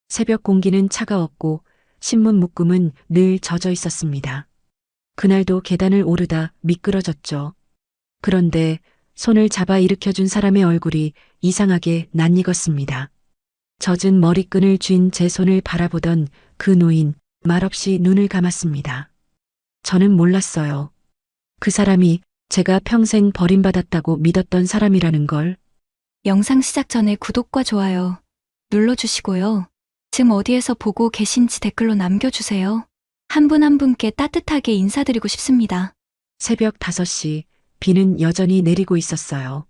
새벽 공기는 차가웠고 신문 묶음은 늘 젖어 있었습니다. 그날도 계단을 오르다 미끄러졌죠. 그런데 손을 잡아 일으켜준 사람의 얼굴이 이상하게 낯익었습니다. 젖은 머리끈을 쥔 제 손을 바라보던 그 노인 말없이 눈을 감았습니다. 저는 몰랐어요. 그 사람이 제가 평생 버림받았다고 믿었던 사람이라는 걸. 영상 시작 전에 구독과 좋아요 눌러주시고요. 지금 어디에서 보고 계신지 댓글로 남겨주세요. 한 분 한 분께 따뜻하게 인사드리고 싶습니다. 새벽 5시 비는 여전히 내리고 있었어요.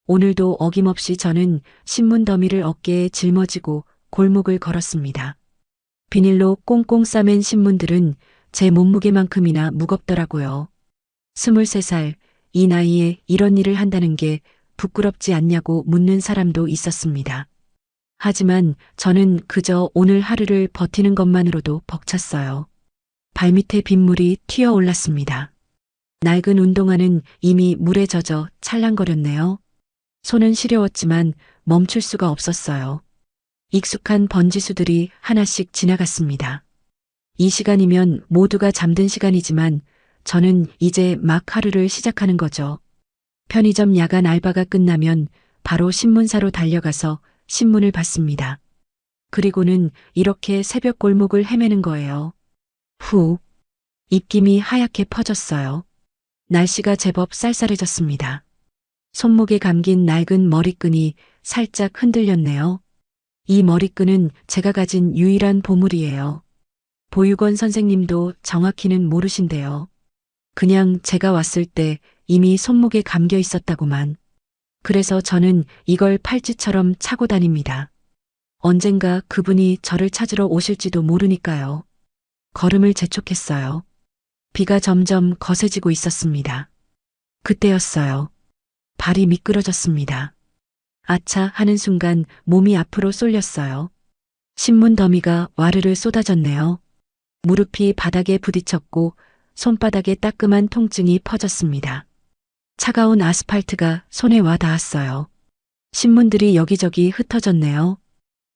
오늘도 어김없이 저는 신문 더미를 어깨에 짊어지고 골목을 걸었습니다. 비닐로 꽁꽁 싸맨 신문들은 제 몸무게만큼이나 무겁더라고요. 23살, 이 나이에 이런 일을 한다는 게 부끄럽지 않냐고 묻는 사람도 있었습니다. 하지만 저는 그저 오늘 하루를 버티는 것만으로도 벅찼어요. 발밑에 빗물이 튀어 올랐습니다. 낡은 운동화는 이미 물에 젖어 찰랑거렸네요. 손은 시려웠지만 멈출 수가 없었어요. 익숙한 번지수들이 하나씩 지나갔습니다. 이 시간이면 모두가 잠든 시간이지만 저는 이제 막 하루를 시작하는 거죠. 편의점 야간 알바가 끝나면 바로 신문사로 달려가서 신문을 받습니다. 그리고는 이렇게 새벽 골목을 헤매는 거예요. 후, 입김이 하얗게 퍼졌어요. 날씨가 제법 쌀쌀해졌습니다. 손목에 감긴 낡은 머리끈이 살짝 흔들렸네요. 이 머리끈은 제가 가진 유일한 보물이에요. 보육원 선생님도 정확히는 모르신대요. 그냥 제가 왔을 때 이미 손목에 감겨 있었다고만. 그래서 저는 이걸 팔찌처럼 차고 다닙니다. 언젠가 그분이 저를 찾으러 오실지도 모르니까요. 걸음을 재촉했어요. 비가 점점 거세지고 있었습니다. 그때였어요. 발이 미끄러졌습니다. 아차 하는 순간 몸이 앞으로 쏠렸어요. 신문 더미가 와르르 쏟아졌네요. 무릎이 바닥에 부딪혔고 손바닥에 따끔한 통증이 퍼졌습니다. 차가운 아스팔트가 손에 와 닿았어요. 신문들이 여기저기 흩어졌네요.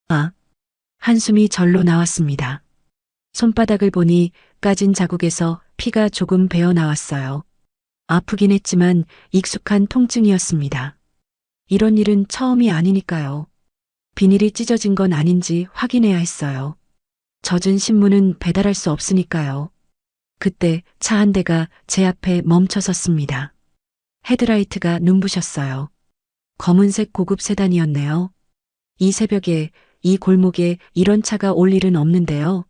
아, 한숨이 절로 나왔습니다. 손바닥을 보니 까진 자국에서 피가 조금 배어 나왔어요. 아프긴 했지만 익숙한 통증이었습니다. 이런 일은 처음이 아니니까요. 비닐이 찢어진 건 아닌지 확인해야 했어요. 젖은 신문은 배달할 수 없으니까요. 그때 차 한 대가 제 앞에 멈춰 섰습니다. 헤드라이트가 눈부셨어요. 검은색 고급 세단이었네요. 이 새벽에 이 골목에 이런 차가 올 일은 없는데요.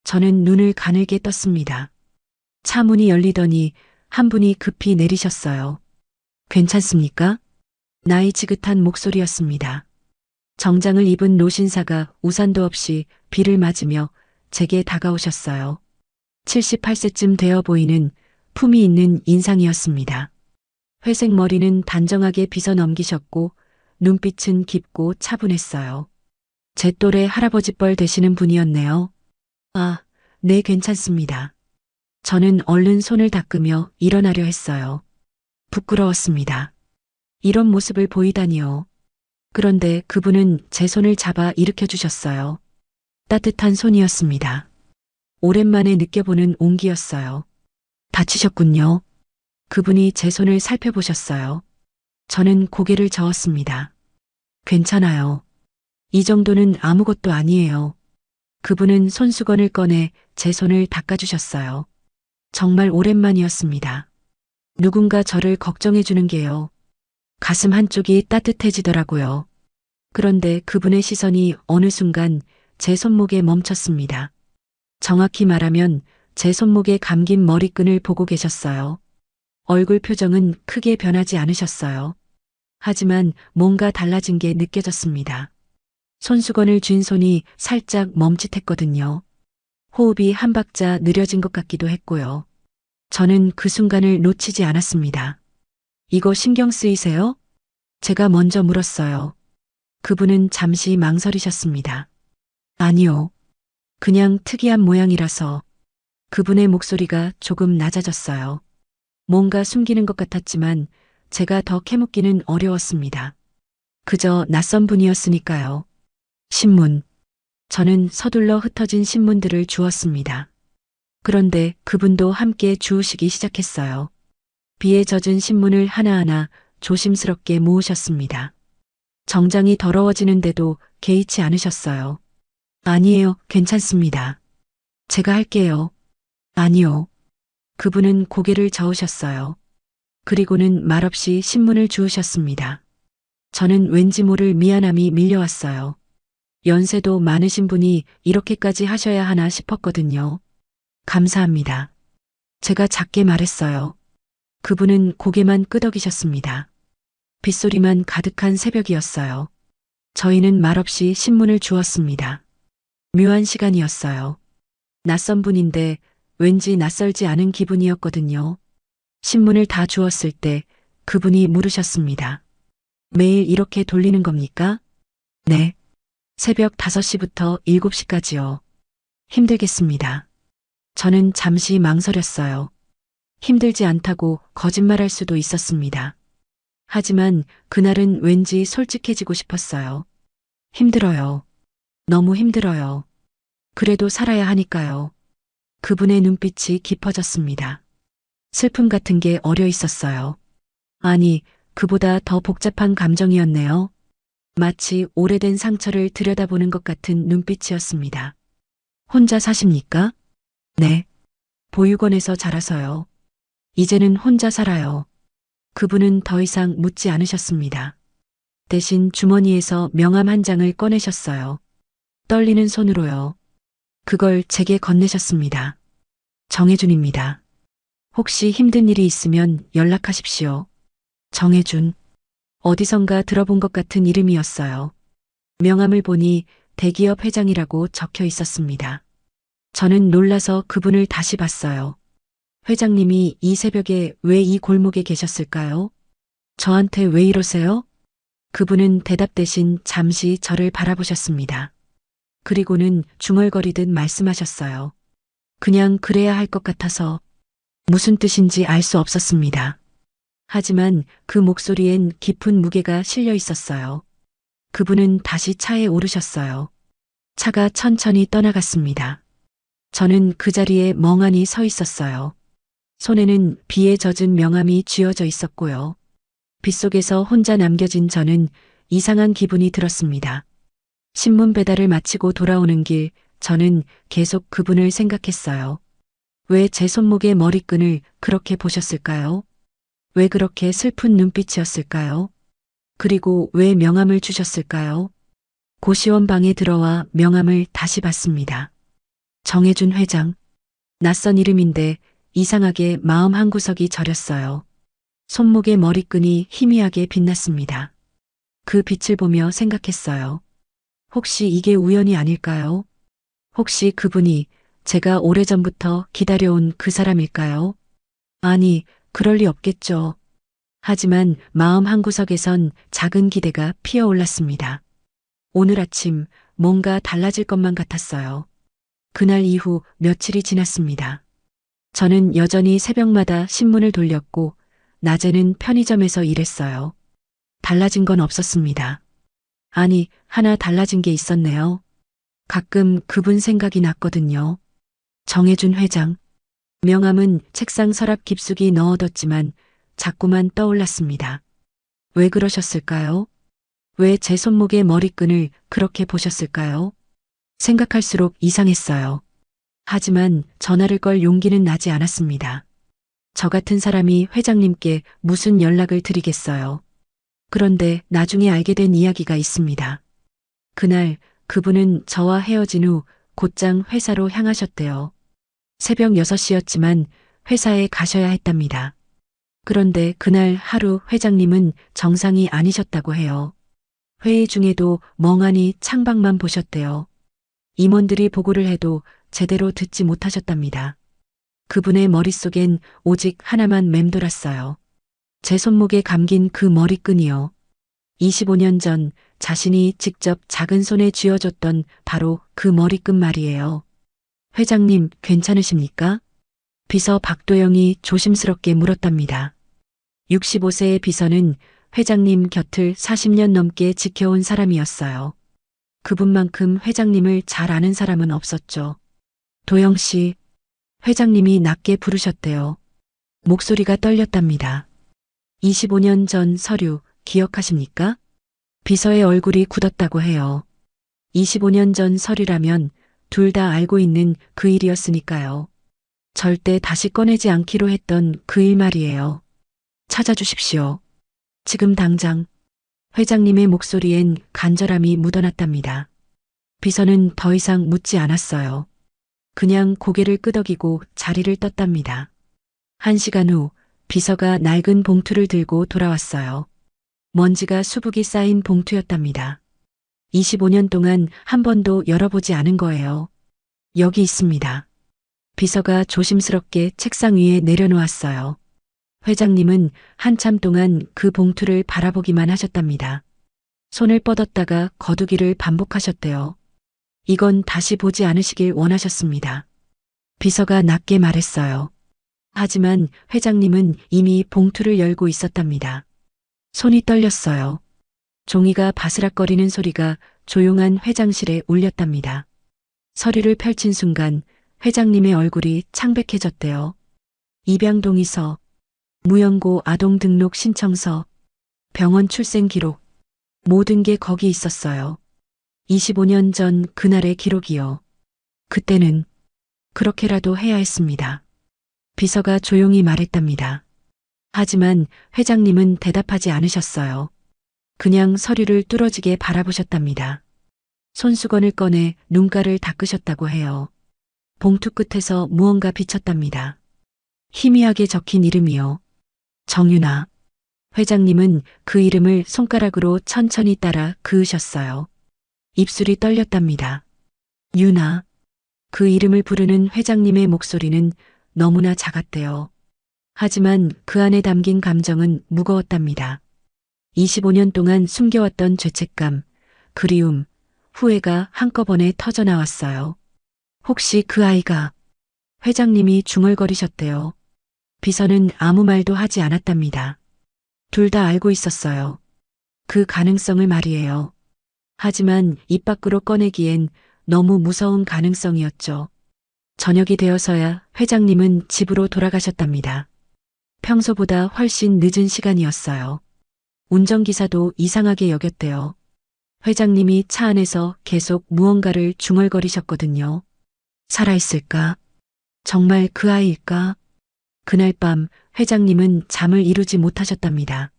저는 눈을 가늘게 떴습니다. 차 문이 열리더니 한 분이 급히 내리셨어요. 괜찮습니까? 나이 지긋한 목소리였습니다. 정장을 입은 노신사가 우산도 없이 비를 맞으며 제게 다가오셨어요. 78세쯤 되어 보이는 품이 있는 인상이었습니다. 회색 머리는 단정하게 빗어 넘기셨고 눈빛은 깊고 차분했어요. 제 또래 할아버지뻘 되시는 분이었네요. 아, 네, 괜찮습니다. 저는 얼른 손을 닦으며 일어나려 했어요. 부끄러웠습니다. 이런 모습을 보이다니요. 그런데 그분은 제 손을 잡아 일으켜 주셨어요. 따뜻한 손이었습니다. 오랜만에 느껴보는 온기였어요. 다치셨군요. 그분이 제 손을 살펴보셨어요. 저는 고개를 저었습니다. 괜찮아요. 이 정도는 아무것도 아니에요. 그분은 손수건을 꺼내 제 손을 닦아주셨어요. 정말 오랜만이었습니다. 누군가 저를 걱정해 주는 게요. 가슴 한쪽이 따뜻해지더라고요. 그런데 그분의 시선이 어느 순간 제 손목에 멈췄습니다. 정확히 말하면 제 손목에 감긴 머리끈을 보고 계셨어요. 얼굴 표정은 크게 변하지 않으셨어요. 하지만 뭔가 달라진 게 느껴졌습니다. 손수건을 쥔 손이 살짝 멈칫했거든요. 호흡이 한 박자 느려진 것 같기도 했고요. 저는 그 순간을 놓치지 않았습니다. 이거 신경 쓰이세요? 제가 먼저 물었어요. 그분은 잠시 망설이셨습니다. 아니요. 그냥 특이한 모양이라서. 그분의 목소리가 조금 낮아졌어요. 뭔가 숨기는 것 같았지만 제가 더 캐묻기는 어려웠습니다. 그저 낯선 분이었으니까요. 신문. 저는 서둘러 흩어진 신문들을 주었습니다. 그런데 그분도 함께 주우시기 시작했어요. 비에 젖은 신문을 하나하나 조심스럽게 모으셨습니다. 정장이 더러워지는데도 개의치 않으셨어요. 아니에요, 괜찮습니다. 제가 할게요. 아니요. 그분은 고개를 저으셨어요. 그리고는 말없이 신문을 주우셨습니다. 저는 왠지 모를 미안함이 밀려왔어요. 연세도 많으신 분이 이렇게까지 하셔야 하나 싶었거든요. 감사합니다. 제가 작게 말했어요. 그분은 고개만 끄덕이셨습니다. 빗소리만 가득한 새벽이었어요. 저희는 말없이 신문을 주었습니다. 묘한 시간이었어요. 낯선 분인데 왠지 낯설지 않은 기분이었거든요. 신문을 다 주었을 때 그분이 물으셨습니다. 매일 이렇게 돌리는 겁니까? 네. 새벽 5시부터 7시까지요. 힘들겠습니다. 저는 잠시 망설였어요. 힘들지 않다고 거짓말할 수도 있었습니다. 하지만 그날은 왠지 솔직해지고 싶었어요. 힘들어요. 너무 힘들어요. 그래도 살아야 하니까요. 그분의 눈빛이 깊어졌습니다. 슬픔 같은 게 어려 있었어요. 아니, 그보다 더 복잡한 감정이었네요. 마치 오래된 상처를 들여다보는 것 같은 눈빛이었습니다. 혼자 사십니까? 네. 보육원에서 자라서요. 이제는 혼자 살아요. 그분은 더 이상 묻지 않으셨습니다. 대신 주머니에서 명함 한 장을 꺼내셨어요. 떨리는 손으로요. 그걸 제게 건네셨습니다. 정혜준입니다. 혹시 힘든 일이 있으면 연락하십시오. 정혜준. 어디선가 들어본 것 같은 이름이었어요. 명함을 보니 대기업 회장이라고 적혀 있었습니다. 저는 놀라서 그분을 다시 봤어요. 회장님이 이 새벽에 왜 이 골목에 계셨을까요? 저한테 왜 이러세요? 그분은 대답 대신 잠시 저를 바라보셨습니다. 그리고는 중얼거리듯 말씀하셨어요. 그냥 그래야 할 것 같아서. 무슨 뜻인지 알 수 없었습니다. 하지만 그 목소리엔 깊은 무게가 실려 있었어요. 그분은 다시 차에 오르셨어요. 차가 천천히 떠나갔습니다. 저는 그 자리에 멍하니 서 있었어요. 손에는 비에 젖은 명함이 쥐어져 있었고요. 빗속에서 혼자 남겨진 저는 이상한 기분이 들었습니다. 신문 배달을 마치고 돌아오는 길, 저는 계속 그분을 생각했어요. 왜 제 손목의 머리끈을 그렇게 보셨을까요? 왜 그렇게 슬픈 눈빛이었을까요? 그리고 왜 명함을 주셨을까요? 고시원 방에 들어와 명함을 다시 봤습니다. 정혜준 회장. 낯선 이름인데 이상하게 마음 한구석이 저렸어요. 손목의 머리끈이 희미하게 빛났습니다. 그 빛을 보며 생각했어요. 혹시 이게 우연이 아닐까요? 혹시 그분이 제가 오래전부터 기다려온 그 사람일까요? 아니, 그럴 리 없겠죠. 하지만 마음 한구석에선 작은 기대가 피어올랐습니다. 오늘 아침 뭔가 달라질 것만 같았어요. 그날 이후 며칠이 지났습니다. 저는 여전히 새벽마다 신문을 돌렸고 낮에는 편의점에서 일했어요. 달라진 건 없었습니다. 아니, 하나 달라진 게 있었네요. 가끔 그분 생각이 났거든요. 정혜준 회장. 명함은 책상 서랍 깊숙이 넣어뒀지만 자꾸만 떠올랐습니다. 왜 그러셨을까요? 왜 제 손목의 머리끈을 그렇게 보셨을까요? 생각할수록 이상했어요. 하지만 전화를 걸 용기는 나지 않았습니다. 저 같은 사람이 회장님께 무슨 연락을 드리겠어요. 그런데 나중에 알게 된 이야기가 있습니다. 그날 그분은 저와 헤어진 후 곧장 회사로 향하셨대요. 새벽 6시였지만 회사에 가셔야 했답니다. 그런데 그날 하루 회장님은 정상이 아니셨다고 해요. 회의 중에도 멍하니 창밖만 보셨대요. 임원들이 보고를 해도 제대로 듣지 못하셨답니다. 그분의 머릿속엔 오직 하나만 맴돌았어요. 제 손목에 감긴 그 머리끈이요. 25년 전 자신이 직접 작은 손에 쥐어줬던 바로 그 머리끈 말이에요. 회장님, 괜찮으십니까? 비서 박도영이 조심스럽게 물었답니다. 65세의 비서는 회장님 곁을 40년 넘게 지켜온 사람이었어요. 그분만큼 회장님을 잘 아는 사람은 없었죠. 도영 씨, 회장님이 낮게 부르셨대요. 목소리가 떨렸답니다. 25년 전 서류 기억하십니까? 비서의 얼굴이 굳었다고 해요. 25년 전 서류라면 둘 다 알고 있는 그 일이었으니까요. 절대 다시 꺼내지 않기로 했던 그 일 말이에요. 찾아주십시오. 지금 당장. 회장님의 목소리엔 간절함이 묻어났답니다. 비서는 더 이상 묻지 않았어요. 그냥 고개를 끄덕이고 자리를 떴답니다. 1시간 후 비서가 낡은 봉투를 들고 돌아왔어요. 먼지가 수북이 쌓인 봉투였답니다. 25년 동안 한 번도 열어보지 않은 거예요. 여기 있습니다. 비서가 조심스럽게 책상 위에 내려놓았어요. 회장님은 한참 동안 그 봉투를 바라보기만 하셨답니다. 손을 뻗었다가 거두기를 반복하셨대요. 이건 다시 보지 않으시길 원하셨습니다. 비서가 낮게 말했어요. 하지만 회장님은 이미 봉투를 열고 있었답니다. 손이 떨렸어요. 종이가 바스락거리는 소리가 조용한 회장실에 울렸답니다. 서류를 펼친 순간 회장님의 얼굴이 창백해졌대요. 입양동의서, 무연고 아동등록 신청서, 병원 출생 기록, 모든 게 거기 있었어요. 25년 전 그날의 기록이요. 그때는 그렇게라도 해야 했습니다. 비서가 조용히 말했답니다. 하지만 회장님은 대답하지 않으셨어요. 그냥 서류를 뚫어지게 바라보셨답니다. 손수건을 꺼내 눈가를 닦으셨다고 해요. 봉투 끝에서 무언가 비쳤답니다. 희미하게 적힌 이름이요. 정윤아. 회장님은 그 이름을 손가락으로 천천히 따라 그으셨어요. 입술이 떨렸답니다. 윤아. 그 이름을 부르는 회장님의 목소리는 너무나 작았대요. 하지만 그 안에 담긴 감정은 무거웠답니다. 25년 동안 숨겨왔던 죄책감, 그리움, 후회가 한꺼번에 터져나왔어요. 혹시 그 아이가 회장님이 중얼거리셨대요. 비서는 아무 말도 하지 않았답니다. 둘 다 알고 있었어요. 그 가능성을 말이에요. 하지만 입 밖으로 꺼내기엔 너무 무서운 가능성이었죠. 저녁이 되어서야 회장님은 집으로 돌아가셨답니다. 평소보다 훨씬 늦은 시간이었어요. 운전기사도 이상하게 여겼대요. 회장님이 차 안에서 계속 무언가를 중얼거리셨거든요. 살아있을까? 정말 그 아이일까? 그날 밤 회장님은 잠을 이루지 못하셨답니다.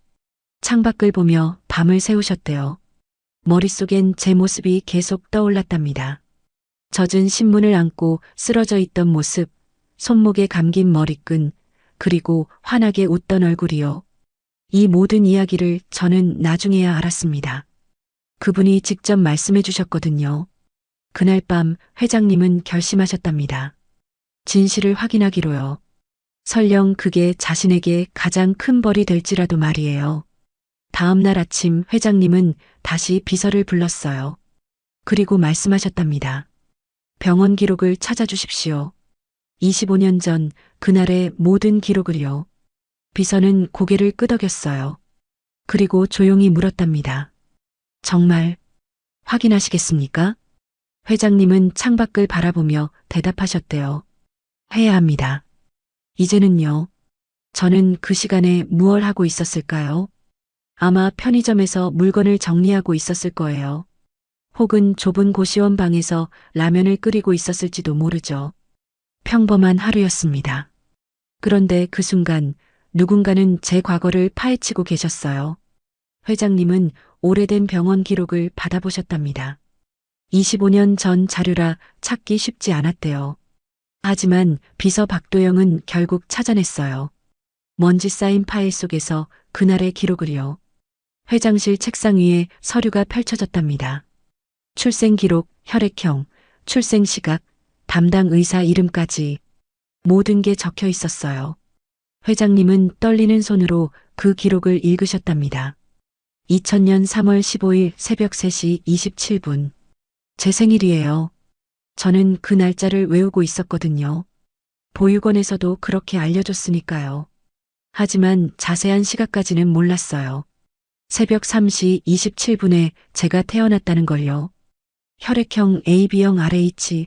창밖을 보며 밤을 새우셨대요. 머릿속엔 제 모습이 계속 떠올랐답니다. 젖은 신문을 안고 쓰러져 있던 모습, 손목에 감긴 머리끈, 그리고 환하게 웃던 얼굴이요. 이 모든 이야기를 저는 나중에야 알았습니다. 그분이 직접 말씀해 주셨거든요. 그날 밤 회장님은 결심하셨답니다. 진실을 확인하기로요. 설령 그게 자신에게 가장 큰 벌이 될지라도 말이에요. 다음 날 아침 회장님은 다시 비서를 불렀어요. 그리고 말씀하셨답니다. 병원 기록을 찾아주십시오. 25년 전 그날의 모든 기록을요. 비서는 고개를 끄덕였어요. 그리고 조용히 물었답니다. 정말 확인하시겠습니까? 회장님은 창밖을 바라보며 대답하셨대요. 해야 합니다. 이제는요. 저는 그 시간에 무얼 하고 있었을까요? 아마 편의점에서 물건을 정리하고 있었을 거예요. 혹은 좁은 고시원 방에서 라면을 끓이고 있었을지도 모르죠. 평범한 하루였습니다. 그런데 그 순간 누군가는 제 과거를 파헤치고 계셨어요. 회장님은 오래된 병원 기록을 받아보셨답니다. 25년 전 자료라 찾기 쉽지 않았대요. 하지만 비서 박도영은 결국 찾아냈어요. 먼지 쌓인 파일 속에서 그날의 기록을요. 회장실 책상 위에 서류가 펼쳐졌답니다. 출생 기록, 혈액형, 출생 시각, 담당 의사 이름까지 모든 게 적혀 있었어요. 회장님은 떨리는 손으로 그 기록을 읽으셨답니다. 2000년 3월 15일 새벽 3시 27분. 제 생일이에요. 저는 그 날짜를 외우고 있었거든요. 보육원에서도 그렇게 알려줬으니까요. 하지만 자세한 시각까지는 몰랐어요. 새벽 3시 27분에 제가 태어났다는 걸요. 혈액형 AB형 RH.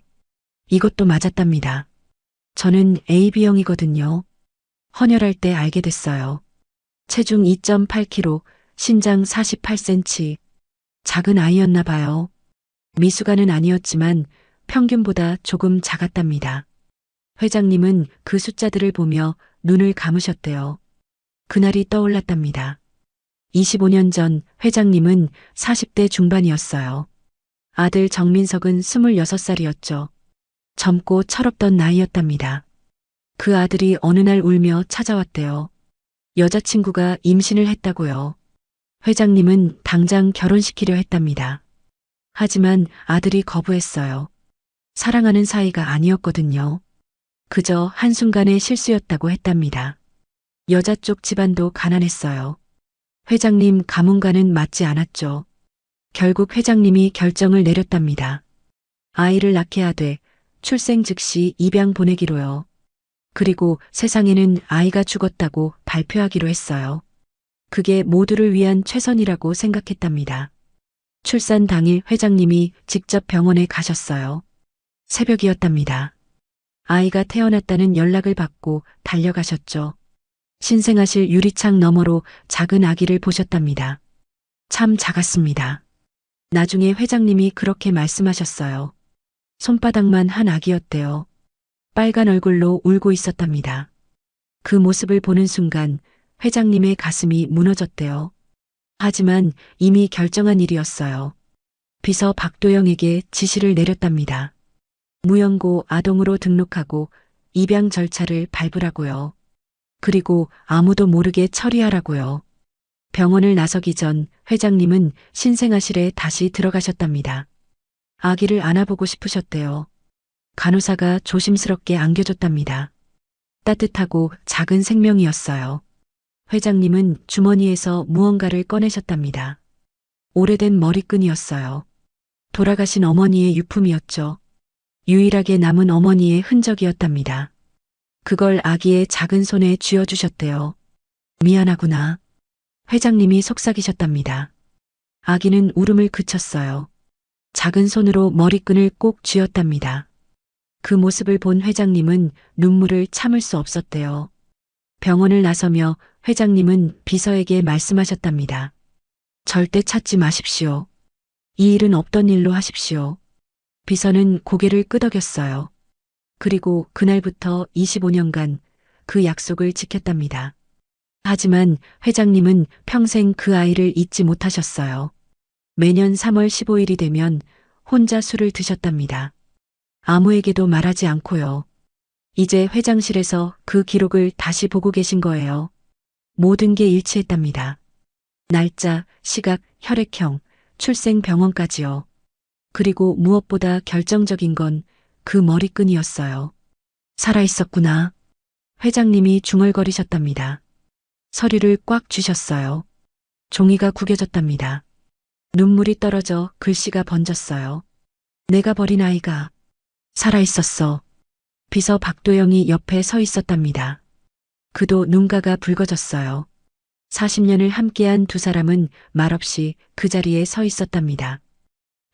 이것도 맞았답니다. 저는 AB형이거든요. 헌혈할 때 알게 됐어요. 체중 2.8kg, 신장 48cm. 작은 아이였나 봐요. 미숙아는 아니었지만 평균보다 조금 작았답니다. 회장님은 그 숫자들을 보며 눈을 감으셨대요. 그날이 떠올랐답니다. 25년 전 회장님은 40대 중반이었어요. 아들 정민석은 26살이었죠. 젊고 철없던 나이였답니다. 그 아들이 어느 날 울며 찾아왔대요. 여자친구가 임신을 했다고요. 회장님은 당장 결혼시키려 했답니다. 하지만 아들이 거부했어요. 사랑하는 사이가 아니었거든요. 그저 한순간의 실수였다고 했답니다. 여자 쪽 집안도 가난했어요. 회장님 가문과는 맞지 않았죠. 결국 회장님이 결정을 내렸답니다. 아이를 낳게 하되 출생 즉시 입양 보내기로요. 그리고 세상에는 아이가 죽었다고 발표하기로 했어요. 그게 모두를 위한 최선이라고 생각했답니다. 출산 당일 회장님이 직접 병원에 가셨어요. 새벽이었답니다. 아이가 태어났다는 연락을 받고 달려가셨죠. 신생아실 유리창 너머로 작은 아기를 보셨답니다. 참 작았습니다. 나중에 회장님이 그렇게 말씀하셨어요. 손바닥만 한 아기였대요. 빨간 얼굴로 울고 있었답니다. 그 모습을 보는 순간 회장님의 가슴이 무너졌대요. 하지만 이미 결정한 일이었어요. 비서 박도영에게 지시를 내렸답니다. 무연고 아동으로 등록하고 입양 절차를 밟으라고요. 그리고 아무도 모르게 처리하라고요. 병원을 나서기 전 회장님은 신생아실에 다시 들어가셨답니다. 아기를 안아보고 싶으셨대요. 간호사가 조심스럽게 안겨줬답니다. 따뜻하고 작은 생명이었어요. 회장님은 주머니에서 무언가를 꺼내셨답니다. 오래된 머리끈이었어요. 돌아가신 어머니의 유품이었죠. 유일하게 남은 어머니의 흔적이었답니다. 그걸 아기의 작은 손에 쥐어주셨대요. 미안하구나. 회장님이 속삭이셨답니다. 아기는 울음을 그쳤어요. 작은 손으로 머리끈을 꼭 쥐었답니다. 그 모습을 본 회장님은 눈물을 참을 수 없었대요. 병원을 나서며 회장님은 비서에게 말씀하셨답니다. 절대 찾지 마십시오. 이 일은 없던 일로 하십시오. 비서는 고개를 끄덕였어요. 그리고 그날부터 25년간 그 약속을 지켰답니다. 하지만 회장님은 평생 그 아이를 잊지 못하셨어요. 매년 3월 15일이 되면 혼자 술을 드셨답니다. 아무에게도 말하지 않고요. 이제 회장실에서 그 기록을 다시 보고 계신 거예요. 모든 게 일치했답니다. 날짜, 시각, 혈액형, 출생 병원까지요. 그리고 무엇보다 결정적인 건 그 머리끈이었어요. 살아있었구나. 회장님이 중얼거리셨답니다. 서류를 꽉 쥐셨어요. 종이가 구겨졌답니다. 눈물이 떨어져 글씨가 번졌어요. 내가 버린 아이가 살아있었어. 비서 박도영이 옆에 서 있었답니다. 그도 눈가가 붉어졌어요. 40년을 함께한 두 사람은 말없이 그 자리에 서 있었답니다.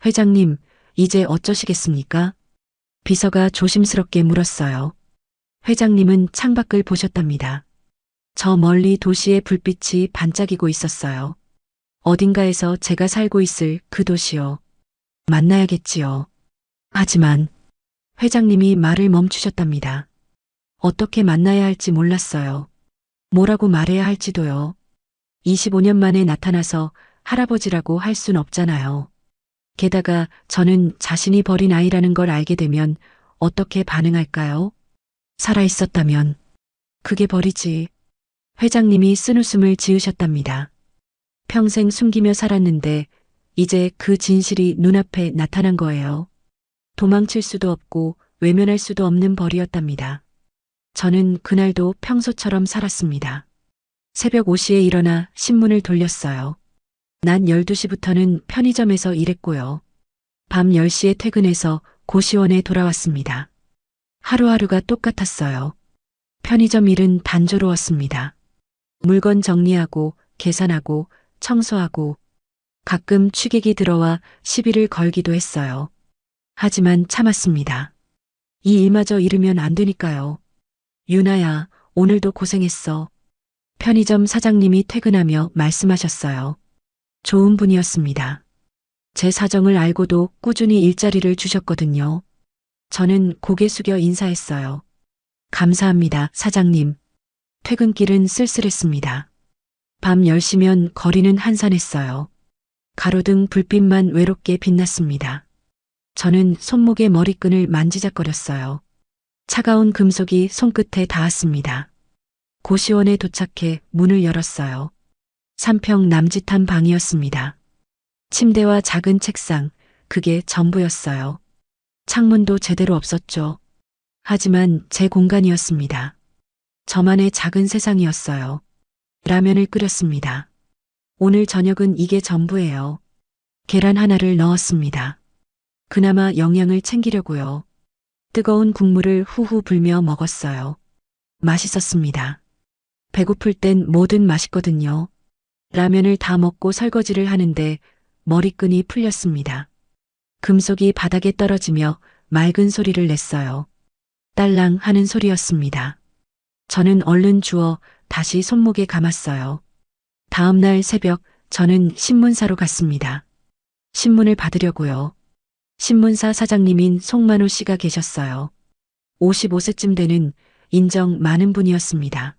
회장님, 이제 어쩌시겠습니까? 비서가 조심스럽게 물었어요. 회장님은 창밖을 보셨답니다. 저 멀리 도시의 불빛이 반짝이고 있었어요. 어딘가에서 제가 살고 있을 그 도시요. 만나야겠지요. 하지만 회장님이 말을 멈추셨답니다. 어떻게 만나야 할지 몰랐어요. 뭐라고 말해야 할지도요. 25년 만에 나타나서 할아버지라고 할 순 없잖아요. 게다가 저는 자신이 버린 아이라는 걸 알게 되면 어떻게 반응할까요? 살아있었다면 그게 버리지. 회장님이 쓴웃음을 지으셨답니다. 평생 숨기며 살았는데 이제 그 진실이 눈앞에 나타난 거예요. 도망칠 수도 없고 외면할 수도 없는 벌이었답니다. 저는 그날도 평소처럼 살았습니다. 새벽 5시에 일어나 신문을 돌렸어요. 낮 12시부터는 편의점에서 일했고요. 밤 10시에 퇴근해서 고시원에 돌아왔습니다. 하루하루가 똑같았어요. 편의점 일은 단조로웠습니다. 물건 정리하고 계산하고 청소하고 가끔 취객이 들어와 시비를 걸기도 했어요. 하지만 참았습니다. 이 일마저 잃으면 안 되니까요. 유나야, 오늘도 고생했어. 편의점 사장님이 퇴근하며 말씀하셨어요. 좋은 분이었습니다. 제 사정을 알고도 꾸준히 일자리를 주셨거든요. 저는 고개 숙여 인사했어요. 감사합니다, 사장님. 퇴근길은 쓸쓸했습니다. 밤 10시면 거리는 한산했어요. 가로등 불빛만 외롭게 빛났습니다. 저는 손목에 머리끈을 만지작거렸어요. 차가운 금속이 손끝에 닿았습니다. 고시원에 도착해 문을 열었어요. 3평 남짓한 방이었습니다. 침대와 작은 책상, 그게 전부였어요. 창문도 제대로 없었죠. 하지만 제 공간이었습니다. 저만의 작은 세상이었어요. 라면을 끓였습니다. 오늘 저녁은 이게 전부예요. 계란 하나를 넣었습니다. 그나마 영양을 챙기려고요. 뜨거운 국물을 후후 불며 먹었어요. 맛있었습니다. 배고플 땐 뭐든 맛있거든요. 라면을 다 먹고 설거지를 하는데 머리끈이 풀렸습니다. 금속이 바닥에 떨어지며 맑은 소리를 냈어요. 딸랑 하는 소리였습니다. 저는 얼른 주워 다시 손목에 감았어요. 다음 날 새벽 저는 신문사로 갔습니다. 신문을 받으려고요. 신문사 사장님인 송만호 씨가 계셨어요. 55세쯤 되는 인정 많은 분이었습니다.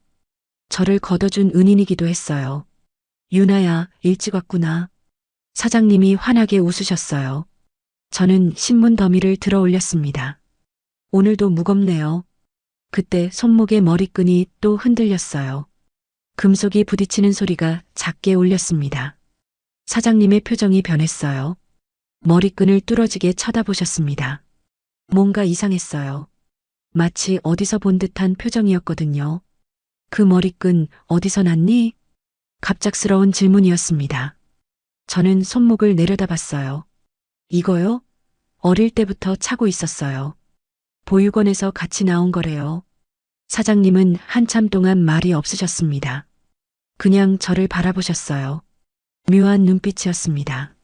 저를 걷어준 은인이기도 했어요. 유나야, 일찍 왔구나. 사장님이 환하게 웃으셨어요. 저는 신문 더미를 들어 올렸습니다. 오늘도 무겁네요. 그때 손목의 머리끈이 또 흔들렸어요. 금속이 부딪히는 소리가 작게 울렸습니다. 사장님의 표정이 변했어요. 머리끈을 뚫어지게 쳐다보셨습니다. 뭔가 이상했어요. 마치 어디서 본 듯한 표정이었거든요. 그 머리끈 어디서 났니? 갑작스러운 질문이었습니다. 저는 손목을 내려다봤어요. 이거요? 어릴 때부터 차고 있었어요. 보육원에서 같이 나온 거래요. 사장님은 한참 동안 말이 없으셨습니다. 그냥 저를 바라보셨어요. 묘한 눈빛이었습니다.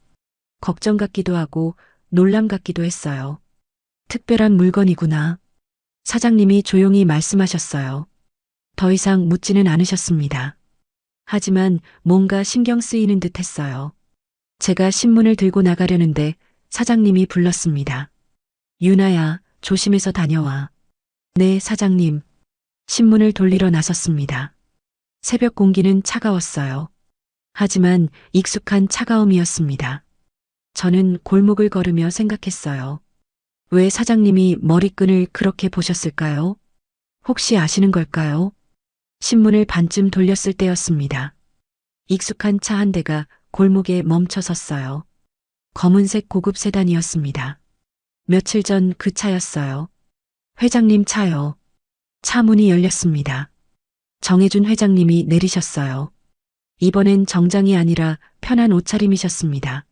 걱정 같기도 하고 놀람 같기도 했어요. 특별한 물건이구나. 사장님이 조용히 말씀하셨어요. 더 이상 묻지는 않으셨습니다. 하지만 뭔가 신경 쓰이는 듯 했어요. 제가 신문을 들고 나가려는데 사장님이 불렀습니다. 유나야, 조심해서 다녀와. 네, 사장님. 신문을 돌리러 나섰습니다. 새벽 공기는 차가웠어요. 하지만 익숙한 차가움이었습니다. 저는 골목을 걸으며 생각했어요. 왜 사장님이 머리끈을 그렇게 보셨을까요? 혹시 아시는 걸까요? 신문을 반쯤 돌렸을 때였습니다. 익숙한 차 한 대가 골목에 멈춰 섰어요. 검은색 고급 세단이었습니다. 며칠 전 그 차였어요. 회장님 차요. 차 문이 열렸습니다. 정해준 회장님이 내리셨어요. 이번엔 정장이 아니라 편한 옷차림이셨습니다.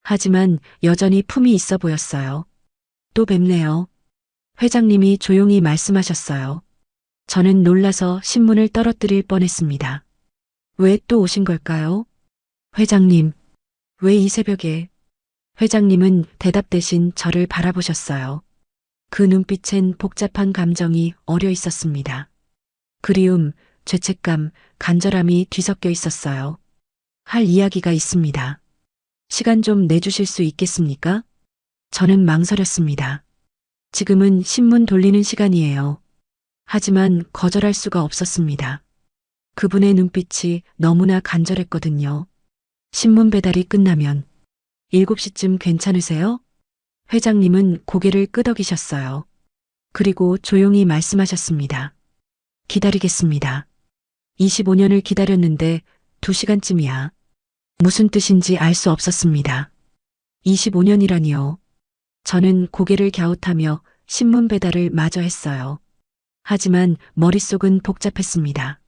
하지만 여전히 품이 있어 보였어요. 또 뵙네요. 회장님이 조용히 말씀하셨어요. 저는 놀라서 신문을 떨어뜨릴 뻔했습니다. 왜 또 오신 걸까요? 회장님, 왜 이 새벽에? 회장님은 대답 대신 저를 바라보셨어요. 그 눈빛엔 복잡한 감정이 어려 있었습니다. 그리움, 죄책감, 간절함이 뒤섞여 있었어요. 할 이야기가 있습니다. 시간 좀 내주실 수 있겠습니까? 저는 망설였습니다. 지금은 신문 돌리는 시간이에요. 하지만 거절할 수가 없었습니다. 그분의 눈빛이 너무나 간절했거든요. 신문 배달이 끝나면 7시쯤 괜찮으세요? 회장님은 고개를 끄덕이셨어요. 그리고 조용히 말씀하셨습니다. 기다리겠습니다. 25년을 기다렸는데 2시간쯤이야. 무슨 뜻인지 알 수 없었습니다. 25년이라니요. 저는 고개를 갸웃하며 신문 배달을 마저 했어요. 하지만 머릿속은 복잡했습니다.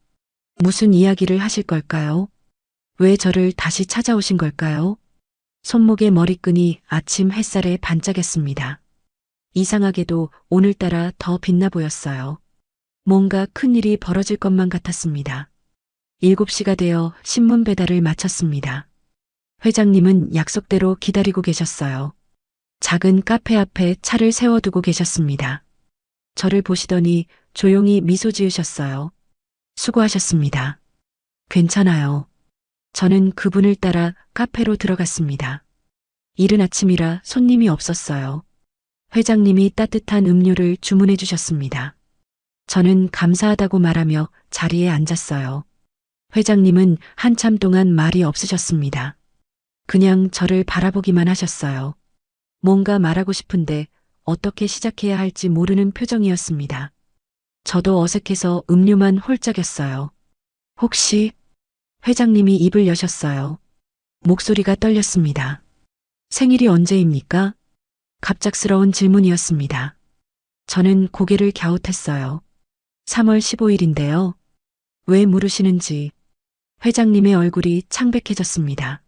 무슨 이야기를 하실 걸까요? 왜 저를 다시 찾아오신 걸까요? 손목의 머리끈이 아침 햇살에 반짝였습니다. 이상하게도 오늘따라 더 빛나 보였어요. 뭔가 큰일이 벌어질 것만 같았습니다. 7시가 되어 신문 배달을 마쳤습니다. 회장님은 약속대로 기다리고 계셨어요. 작은 카페 앞에 차를 세워두고 계셨습니다. 저를 보시더니 조용히 미소 지으셨어요. 수고하셨습니다. 괜찮아요. 저는 그분을 따라 카페로 들어갔습니다. 이른 아침이라 손님이 없었어요. 회장님이 따뜻한 음료를 주문해 주셨습니다. 저는 감사하다고 말하며 자리에 앉았어요. 회장님은 한참 동안 말이 없으셨습니다. 그냥 저를 바라보기만 하셨어요. 뭔가 말하고 싶은데 어떻게 시작해야 할지 모르는 표정이었습니다. 저도 어색해서 음료만 홀짝였어요. 혹시 회장님이 입을 여셨어요. 목소리가 떨렸습니다. 생일이 언제입니까? 갑작스러운 질문이었습니다. 저는 고개를 갸웃했어요. 3월 15일인데요. 왜 물으시는지. 회장님의 얼굴이 창백해졌습니다.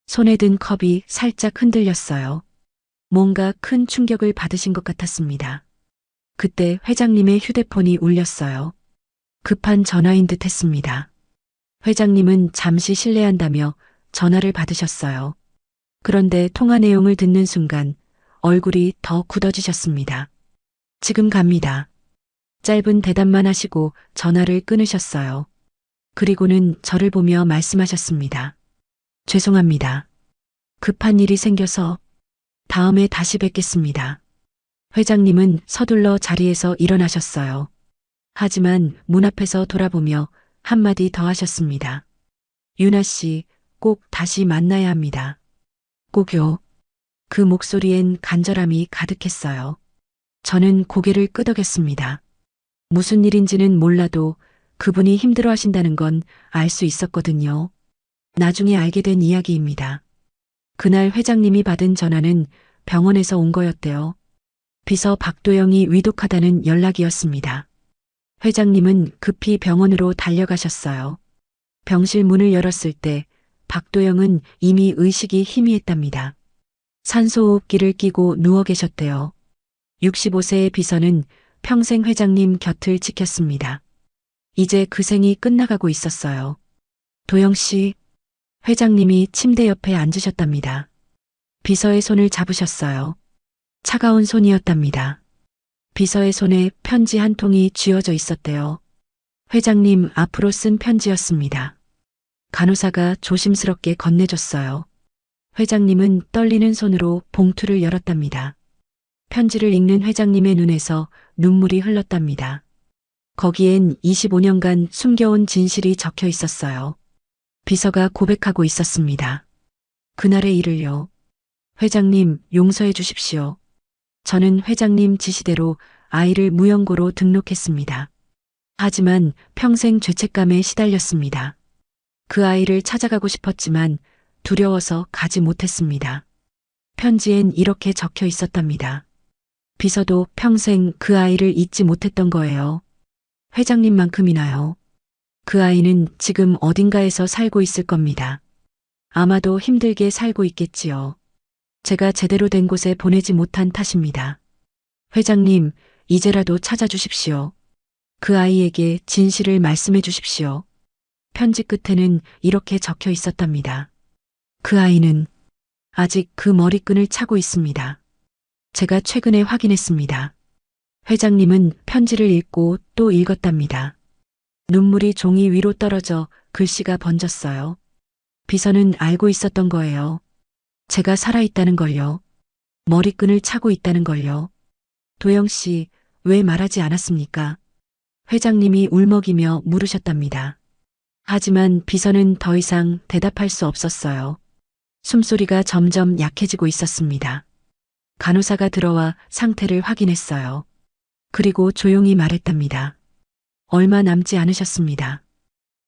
손에 든 컵이 살짝 흔들렸어요. 뭔가 큰 충격을 받으신 것 같았습니다. 그때 회장님의 휴대폰이 울렸어요. 급한 전화인 듯 했습니다. 회장님은 잠시 실례한다며 전화를 받으셨어요. 그런데 통화 내용을 듣는 순간 얼굴이 더 굳어지셨습니다. 지금 갑니다. 짧은 대답만 하시고 전화를 끊으셨어요. 그리고는 저를 보며 말씀하셨습니다. 죄송합니다. 급한 일이 생겨서 다음에 다시 뵙겠습니다. 회장님은 서둘러 자리에서 일어나셨어요. 하지만 문 앞에서 돌아보며 한마디 더 하셨습니다. 유나 씨, 꼭 다시 만나야 합니다. 꼭요. 그 목소리엔 간절함이 가득했어요. 저는 고개를 끄덕였습니다. 무슨 일인지는 몰라도 그분이 힘들어 하신다는 건 알 수 있었거든요. 나중에 알게 된 이야기입니다. 그날 회장님이 받은 전화는 병원에서 온 거였대요. 비서 박도영이 위독하다는 연락이었습니다. 회장님은 급히 병원으로 달려가셨어요. 병실 문을 열었을 때 박도영은 이미 의식이 희미했답니다. 산소호흡기를 끼고 누워 계셨대요. 65세의 비서는 평생 회장님 곁을 지켰습니다. 이제 그 생이 끝나가고 있었어요. 도영 씨, 회장님이 침대 옆에 앉으셨답니다. 비서의 손을 잡으셨어요. 차가운 손이었답니다. 비서의 손에 편지 한 통이 쥐어져 있었대요. 회장님 앞으로 쓴 편지였습니다. 간호사가 조심스럽게 건네줬어요. 회장님은 떨리는 손으로 봉투를 열었답니다. 편지를 읽는 회장님의 눈에서 눈물이 흘렀답니다. 거기엔 25년간 숨겨온 진실이 적혀 있었어요. 비서가 고백하고 있었습니다. 그날의 일을요. 회장님 용서해 주십시오. 저는 회장님 지시대로 아이를 무연고로 등록했습니다. 하지만 평생 죄책감에 시달렸습니다. 그 아이를 찾아가고 싶었지만 두려워서 가지 못했습니다. 편지엔 이렇게 적혀 있었답니다. 비서도 평생 그 아이를 잊지 못했던 거예요. 회장님만큼이나요. 그 아이는 지금 어딘가에서 살고 있을 겁니다. 아마도 힘들게 살고 있겠지요. 제가 제대로 된 곳에 보내지 못한 탓입니다. 회장님, 이제라도 찾아주십시오. 그 아이에게 진실을 말씀해 주십시오. 편지 끝에는 이렇게 적혀 있었답니다. 그 아이는 아직 그 머리끈을 차고 있습니다. 제가 최근에 확인했습니다. 회장님은 편지를 읽고 또 읽었답니다. 눈물이 종이 위로 떨어져 글씨가 번졌어요. 비서는 알고 있었던 거예요. 제가 살아있다는 걸요. 머리끈을 차고 있다는 걸요. 도영 씨, 왜 말하지 않았습니까? 회장님이 울먹이며 물으셨답니다. 하지만 비서는 더 이상 대답할 수 없었어요. 숨소리가 점점 약해지고 있었습니다. 간호사가 들어와 상태를 확인했어요. 그리고 조용히 말했답니다. 얼마 남지 않으셨습니다.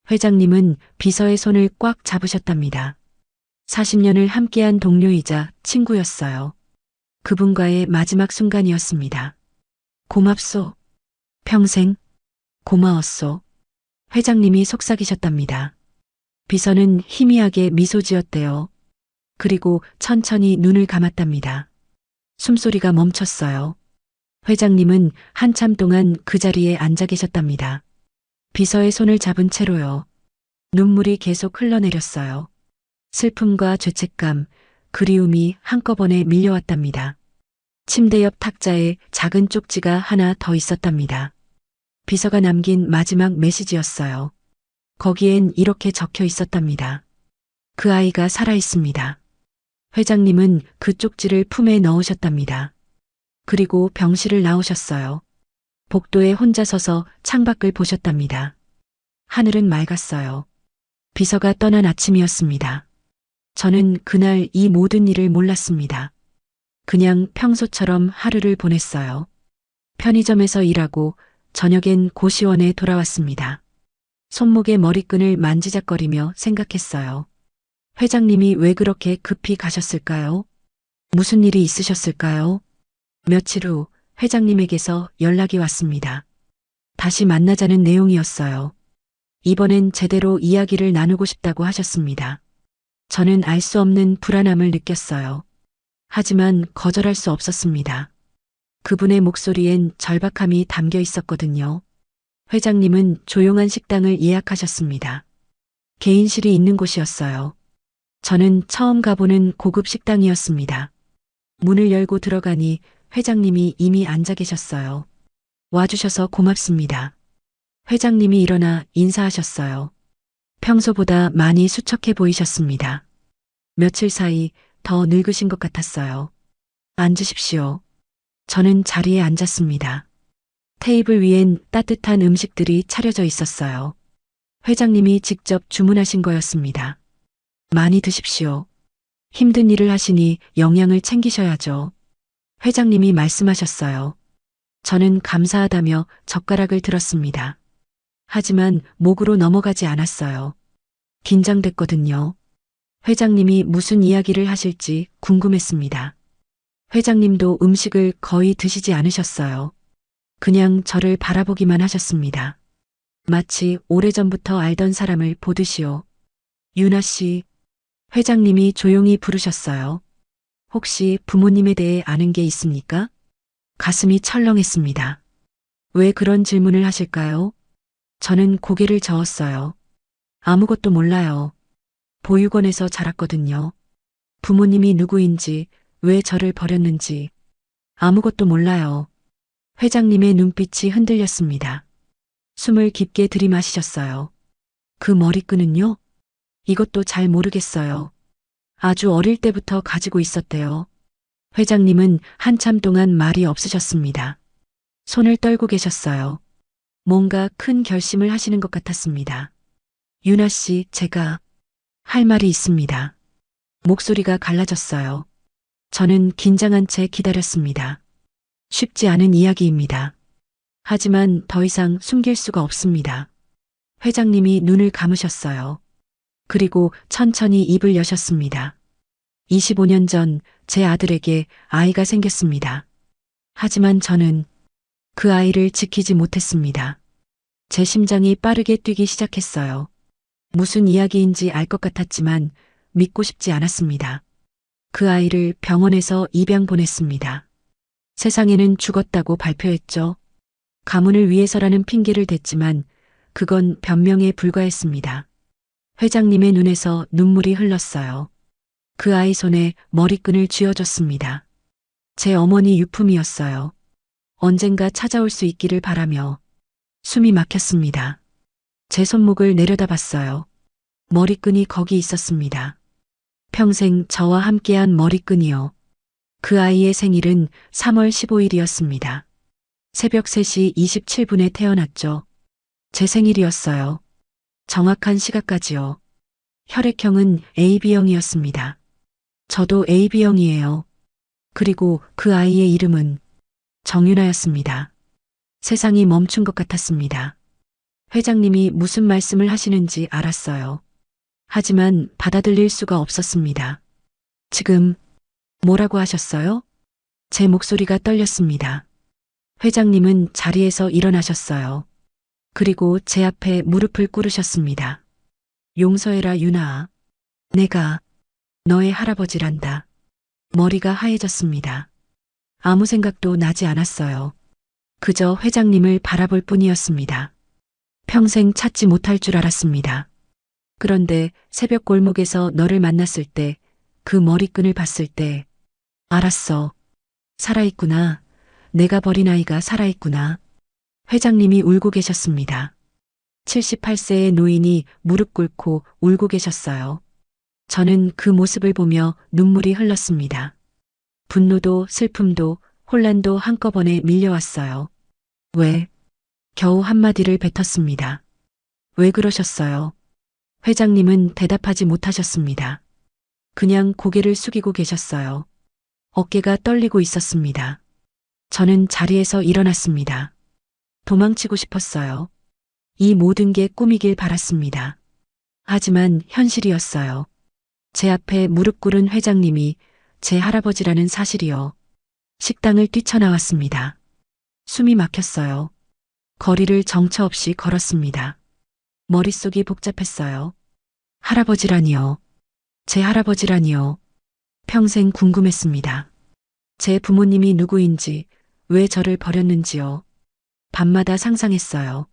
회장님은 비서의 손을 꽉 잡으셨답니다. 40년을 함께한 동료이자 친구였어요. 그분과의 마지막 순간이었습니다. 고맙소. 평생 고마웠소. 회장님이 속삭이셨답니다. 비서는 희미하게 미소 지었대요. 그리고 천천히 눈을 감았답니다. 숨소리가 멈췄어요. 회장님은 한참 동안 그 자리에 앉아 계셨답니다. 비서의 손을 잡은 채로요. 눈물이 계속 흘러내렸어요. 슬픔과 죄책감, 그리움이 한꺼번에 밀려왔답니다. 침대 옆 탁자에 작은 쪽지가 하나 더 있었답니다. 비서가 남긴 마지막 메시지였어요. 거기엔 이렇게 적혀 있었답니다. 그 아이가 살아 있습니다. 회장님은 그 쪽지를 품에 넣으셨답니다. 그리고 병실을 나오셨어요. 복도에 혼자 서서 창밖을 보셨답니다. 하늘은 맑았어요. 비서가 떠난 아침이었습니다. 저는 그날 이 모든 일을 몰랐습니다. 그냥 평소처럼 하루를 보냈어요. 편의점에서 일하고 저녁엔 고시원에 돌아왔습니다. 손목에 머리끈을 만지작거리며 생각했어요. 회장님이 왜 그렇게 급히 가셨을까요? 무슨 일이 있으셨을까요? 며칠 후 회장님에게서 연락이 왔습니다. 다시 만나자는 내용이었어요. 이번엔 제대로 이야기를 나누고 싶다고 하셨습니다. 저는 알 수 없는 불안함을 느꼈어요. 하지만 거절할 수 없었습니다. 그분의 목소리엔 절박함이 담겨 있었거든요. 회장님은 조용한 식당을 예약하셨습니다. 개인실이 있는 곳이었어요. 저는 처음 가보는 고급 식당이었습니다. 문을 열고 들어가니 회장님이 이미 앉아 계셨어요. 와주셔서 고맙습니다. 회장님이 일어나 인사하셨어요. 평소보다 많이 수척해 보이셨습니다. 며칠 사이 더 늙으신 것 같았어요. 앉으십시오. 저는 자리에 앉았습니다. 테이블 위엔 따뜻한 음식들이 차려져 있었어요. 회장님이 직접 주문하신 거였습니다. 많이 드십시오. 힘든 일을 하시니 영양을 챙기셔야죠. 회장님이 말씀하셨어요. 저는 감사하다며 젓가락을 들었습니다. 하지만 목으로 넘어가지 않았어요. 긴장됐거든요. 회장님이 무슨 이야기를 하실지 궁금했습니다. 회장님도 음식을 거의 드시지 않으셨어요. 그냥 저를 바라보기만 하셨습니다. 마치 오래전부터 알던 사람을 보듯이요. 유나 씨, 회장님이 조용히 부르셨어요. 혹시 부모님에 대해 아는 게 있습니까? 가슴이 철렁했습니다. 왜 그런 질문을 하실까요? 저는 고개를 저었어요. 아무것도 몰라요. 보육원에서 자랐거든요. 부모님이 누구인지, 왜 저를 버렸는지 아무것도 몰라요. 회장님의 눈빛이 흔들렸습니다. 숨을 깊게 들이마시셨어요. 그 머리끈은요? 이것도 잘 모르겠어요. 아주 어릴 때부터 가지고 있었대요. 회장님은 한참 동안 말이 없으셨습니다. 손을 떨고 계셨어요. 뭔가 큰 결심을 하시는 것 같았습니다. 유나 씨, 제가 할 말이 있습니다. 목소리가 갈라졌어요. 저는 긴장한 채 기다렸습니다. 쉽지 않은 이야기입니다. 하지만 더 이상 숨길 수가 없습니다. 회장님이 눈을 감으셨어요. 그리고 천천히 입을 여셨습니다. 25년 전 제 아들에게 아이가 생겼습니다. 하지만 저는 그 아이를 지키지 못했습니다. 제 심장이 빠르게 뛰기 시작했어요. 무슨 이야기인지 알 것 같았지만 믿고 싶지 않았습니다. 그 아이를 병원에서 입양 보냈습니다. 세상에는 죽었다고 발표했죠. 가문을 위해서라는 핑계를 댔지만 그건 변명에 불과했습니다. 회장님의 눈에서 눈물이 흘렀어요. 그 아이 손에 머리끈을 쥐어줬습니다. 제 어머니 유품이었어요. 언젠가 찾아올 수 있기를 바라며 숨이 막혔습니다. 제 손목을 내려다봤어요. 머리끈이 거기 있었습니다. 평생 저와 함께한 머리끈이요. 그 아이의 생일은 3월 15일이었습니다. 새벽 3시 27분에 태어났죠. 제 생일이었어요. 정확한 시각까지요. 혈액형은 AB형이었습니다. 저도 AB형이에요. 그리고 그 아이의 이름은 정윤아였습니다. 세상이 멈춘 것 같았습니다. 회장님이 무슨 말씀을 하시는지 알았어요. 하지만 받아들일 수가 없었습니다. 지금 뭐라고 하셨어요? 제 목소리가 떨렸습니다. 회장님은 자리에서 일어나셨어요. 그리고 제 앞에 무릎을 꿇으셨습니다. 용서해라 유나아. 내가 너의 할아버지란다. 머리가 하얘졌습니다. 아무 생각도 나지 않았어요. 그저 회장님을 바라볼 뿐이었습니다. 평생 찾지 못할 줄 알았습니다. 그런데 새벽 골목에서 너를 만났을 때, 그 머리끈을 봤을 때, 알았어. 살아있구나. 내가 버린 아이가 살아있구나. 회장님이 울고 계셨습니다. 78세의 노인이 무릎 꿇고 울고 계셨어요. 저는 그 모습을 보며 눈물이 흘렀습니다. 분노도 슬픔도 혼란도 한꺼번에 밀려왔어요. 왜? 겨우 한마디를 뱉었습니다. 왜 그러셨어요? 회장님은 대답하지 못하셨습니다. 그냥 고개를 숙이고 계셨어요. 어깨가 떨리고 있었습니다. 저는 자리에서 일어났습니다. 도망치고 싶었어요. 이 모든 게 꿈이길 바랐습니다. 하지만 현실이었어요. 제 앞에 무릎 꿇은 회장님이 제 할아버지라는 사실이요. 식당을 뛰쳐나왔습니다. 숨이 막혔어요. 거리를 정처 없이 걸었습니다. 머릿속이 복잡했어요. 할아버지라니요. 제 할아버지라니요. 평생 궁금했습니다. 제 부모님이 누구인지, 왜 저를 버렸는지요. 밤마다 상상했어요.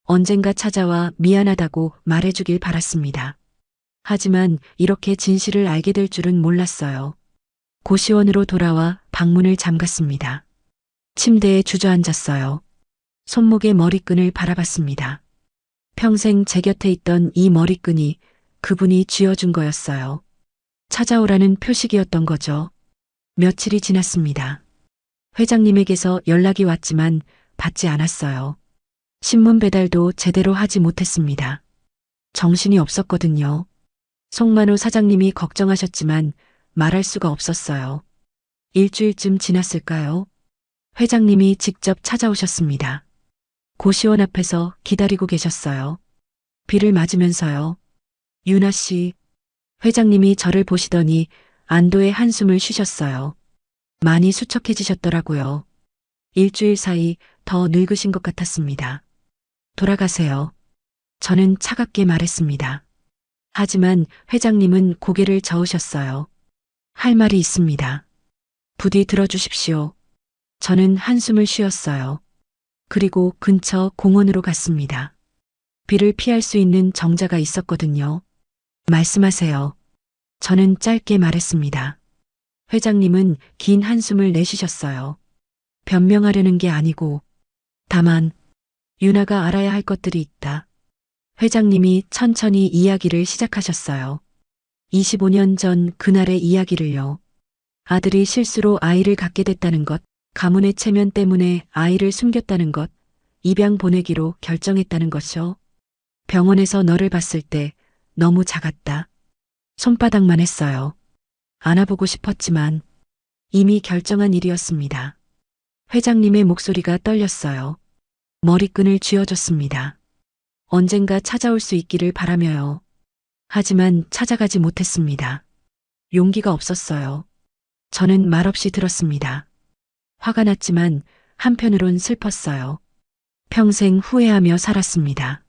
언젠가 찾아와 미안하다고 말해주길 바랐습니다. 하지만 이렇게 진실을 알게 될 줄은 몰랐어요. 고시원으로 돌아와 방문을 잠갔습니다. 침대에 주저앉았어요. 손목에 머리끈을 바라봤습니다. 평생 제 곁에 있던 이 머리끈이 그분이 쥐어준 거였어요. 찾아오라는 표식이었던 거죠. 며칠이 지났습니다. 회장님에게서 연락이 왔지만 받지 않았어요. 신문 배달도 제대로 하지 못했습니다. 정신이 없었거든요. 송만호 사장님이 걱정하셨지만 말할 수가 없었어요. 일주일쯤 지났을까요? 회장님이 직접 찾아오셨습니다. 고시원 앞에서 기다리고 계셨어요. 비를 맞으면서요. 유나 씨, 회장님이 저를 보시더니 안도의 한숨을 쉬셨어요. 많이 수척해지셨더라고요. 일주일 사이 더 늙으신 것 같았습니다. 돌아가세요. 저는 차갑게 말했습니다. 하지만 회장님은 고개를 저으셨어요. 할 말이 있습니다. 부디 들어주십시오. 저는 한숨을 쉬었어요. 그리고 근처 공원으로 갔습니다. 비를 피할 수 있는 정자가 있었거든요. 말씀하세요. 저는 짧게 말했습니다. 회장님은 긴 한숨을 내쉬셨어요. 변명하려는 게 아니고, 다만, 유나가 알아야 할 것들이 있다. 회장님이 천천히 이야기를 시작하셨어요. 25년 전 그날의 이야기를요. 아들이 실수로 아이를 갖게 됐다는 것, 가문의 체면 때문에 아이를 숨겼다는 것, 입양 보내기로 결정했다는 것이요. 병원에서 너를 봤을 때 너무 작았다. 손바닥만 했어요. 안아보고 싶었지만 이미 결정한 일이었습니다. 회장님의 목소리가 떨렸어요. 머리끈을 쥐어줬습니다. 언젠가 찾아올 수 있기를 바라며요. 하지만 찾아가지 못했습니다. 용기가 없었어요. 저는 말없이 들었습니다. 화가 났지만 한편으론 슬펐어요. 평생 후회하며 살았습니다.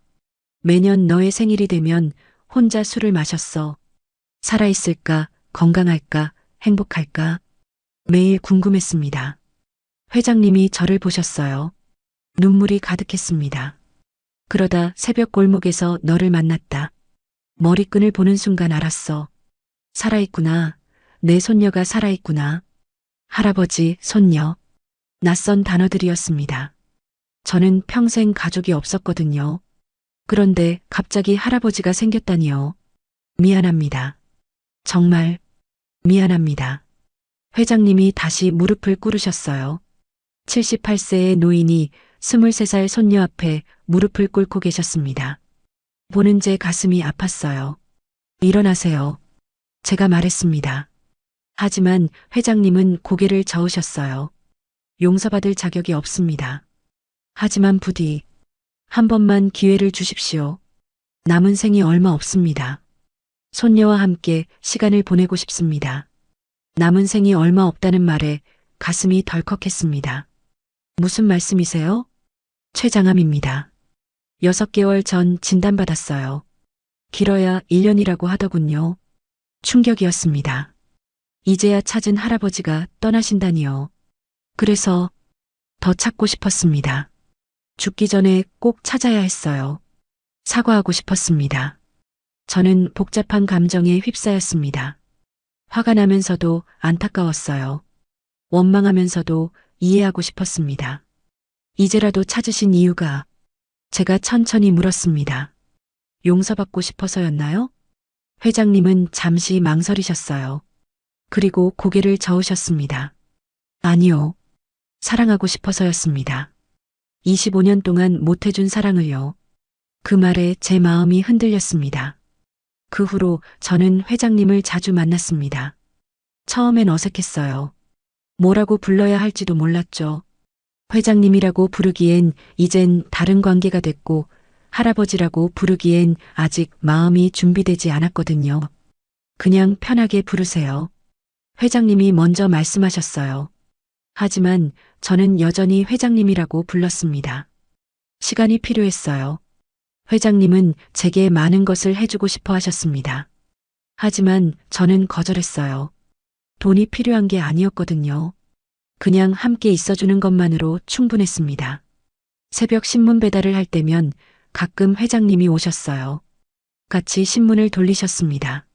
매년 너의 생일이 되면 혼자 술을 마셨어. 살아있을까, 건강할까, 행복할까? 매일 궁금했습니다. 회장님이 저를 보셨어요. 눈물이 가득했습니다. 그러다 새벽 골목에서 너를 만났다. 머리끈을 보는 순간 알았어. 살아있구나. 내 손녀가 살아있구나. 할아버지, 손녀. 낯선 단어들이었습니다. 저는 평생 가족이 없었거든요. 그런데 갑자기 할아버지가 생겼다니요. 미안합니다. 정말 미안합니다. 회장님이 다시 무릎을 꿇으셨어요. 78세의 노인이 23살 손녀 앞에 무릎을 꿇고 계셨습니다. 보는 제 가슴이 아팠어요. 일어나세요. 제가 말했습니다. 하지만 회장님은 고개를 저으셨어요. 용서받을 자격이 없습니다. 하지만 부디 한 번만 기회를 주십시오. 남은 생이 얼마 없습니다. 손녀와 함께 시간을 보내고 싶습니다. 남은 생이 얼마 없다는 말에 가슴이 덜컥했습니다. 무슨 말씀이세요? 췌장암입니다. 6개월 전 진단받았어요. 길어야 1년이라고 하더군요. 충격이었습니다. 이제야 찾은 할아버지가 떠나신다니요. 그래서 더 찾고 싶었습니다. 죽기 전에 꼭 찾아야 했어요. 사과하고 싶었습니다. 저는 복잡한 감정에 휩싸였습니다. 화가 나면서도 안타까웠어요. 원망하면서도 이해하고 싶었습니다. 이제라도 찾으신 이유가? 제가 천천히 물었습니다. 용서받고 싶어서였나요? 회장님은 잠시 망설이셨어요. 그리고 고개를 저으셨습니다. 아니요. 사랑하고 싶어서였습니다. 25년 동안 못해준 사랑을요. 그 말에 제 마음이 흔들렸습니다. 그 후로 저는 회장님을 자주 만났습니다. 처음엔 어색했어요. 뭐라고 불러야 할지도 몰랐죠. 회장님이라고 부르기엔 이젠 다른 관계가 됐고 할아버지라고 부르기엔 아직 마음이 준비되지 않았거든요. 그냥 편하게 부르세요. 회장님이 먼저 말씀하셨어요. 하지만 저는 여전히 회장님이라고 불렀습니다. 시간이 필요했어요. 회장님은 제게 많은 것을 해주고 싶어 하셨습니다. 하지만 저는 거절했어요. 돈이 필요한 게 아니었거든요. 그냥 함께 있어주는 것만으로 충분했습니다. 새벽 신문 배달을 할 때면 가끔 회장님이 오셨어요. 같이 신문을 돌리셨습니다.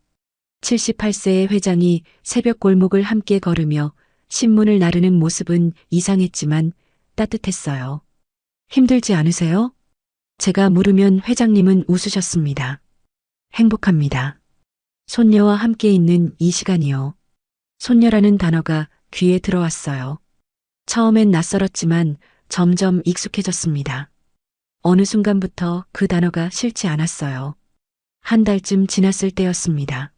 78세의 회장이 새벽 골목을 함께 걸으며 신문을 나르는 모습은 이상했지만 따뜻했어요. 힘들지 않으세요? 제가 물으면 회장님은 웃으셨습니다. 행복합니다. 손녀와 함께 있는 이 시간이요. 손녀라는 단어가 귀에 들어왔어요. 처음엔 낯설었지만 점점 익숙해졌습니다. 어느 순간부터 그 단어가 싫지 않았어요. 한 달쯤 지났을 때였습니다.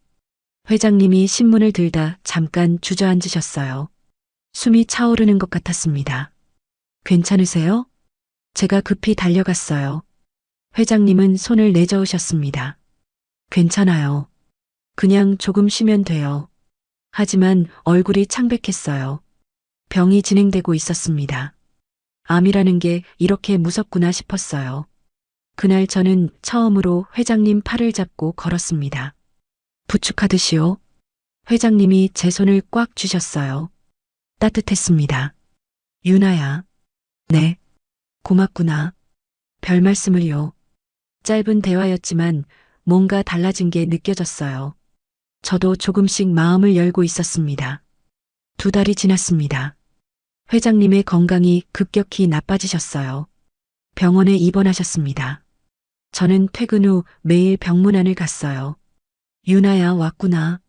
회장님이 신문을 들다 잠깐 주저앉으셨어요. 숨이 차오르는 것 같았습니다. 괜찮으세요? 제가 급히 달려갔어요. 회장님은 손을 내저으셨습니다. 괜찮아요. 그냥 조금 쉬면 돼요. 하지만 얼굴이 창백했어요. 병이 진행되고 있었습니다. 암이라는 게 이렇게 무섭구나 싶었어요. 그날 저는 처음으로 회장님 팔을 잡고 걸었습니다. 부축하듯이요. 회장님이 제 손을 꽉 쥐셨어요. 따뜻했습니다. 유나야. 네. 고맙구나. 별 말씀을요. 짧은 대화였지만 뭔가 달라진 게 느껴졌어요. 저도 조금씩 마음을 열고 있었습니다. 2달이 지났습니다. 회장님의 건강이 급격히 나빠지셨어요. 병원에 입원하셨습니다. 저는 퇴근 후 매일 병문안을 갔어요. 유나야 왔구나.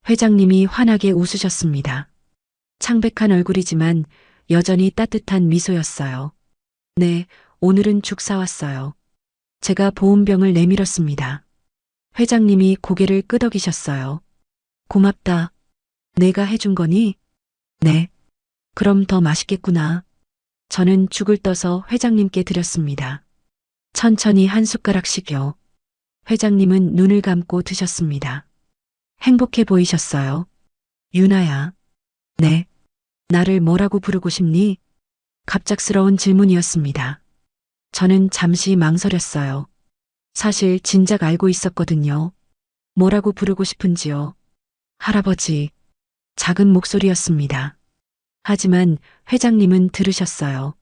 회장님이 환하게 웃으셨습니다. 창백한 얼굴이지만 여전히 따뜻한 미소였어요. 네, 오늘은 죽 사왔어요. 제가 보온병을 내밀었습니다. 회장님이 고개를 끄덕이셨어요. 고맙다. 내가 해준 거니? 네. 그럼 더 맛있겠구나. 저는 죽을 떠서 회장님께 드렸습니다. 천천히 한 숟가락씩요. 회장님은 눈을 감고 드셨습니다. 행복해 보이셨어요. 유나야. 네. 나를 뭐라고 부르고 싶니? 갑작스러운 질문이었습니다. 저는 잠시 망설였어요. 사실 진작 알고 있었거든요. 뭐라고 부르고 싶은지요. 할아버지. 작은 목소리였습니다. 하지만 회장님은 들으셨어요.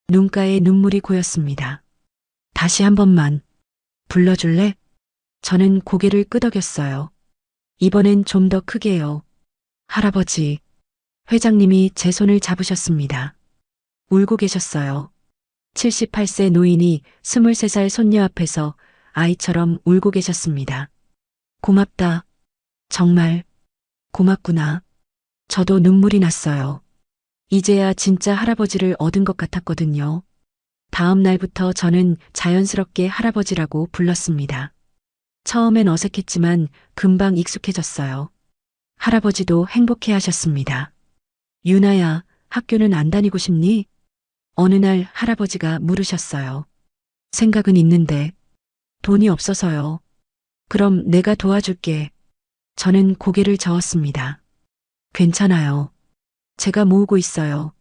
눈가에 눈물이 고였습니다. 다시 한 번만 불러줄래? 저는 고개를 끄덕였어요. 이번엔 좀 더 크게요. 할아버지. 회장님이 제 손을 잡으셨습니다. 울고 계셨어요. 78세 노인이 23살 손녀 앞에서 아이처럼 울고 계셨습니다. 고맙다. 정말 고맙구나. 저도 눈물이 났어요. 이제야 진짜 할아버지를 얻은 것 같았거든요. 다음 날부터 저는 자연스럽게 할아버지라고 불렀습니다. 처음엔 어색했지만 금방 익숙해졌어요. 할아버지도 행복해 하셨습니다. 유나야, 학교는 안 다니고 싶니? 어느 날 할아버지가 물으셨어요. 생각은 있는데 돈이 없어서요. 그럼 내가 도와줄게. 저는 고개를 저었습니다. 괜찮아요. 제가 모으고 있어요.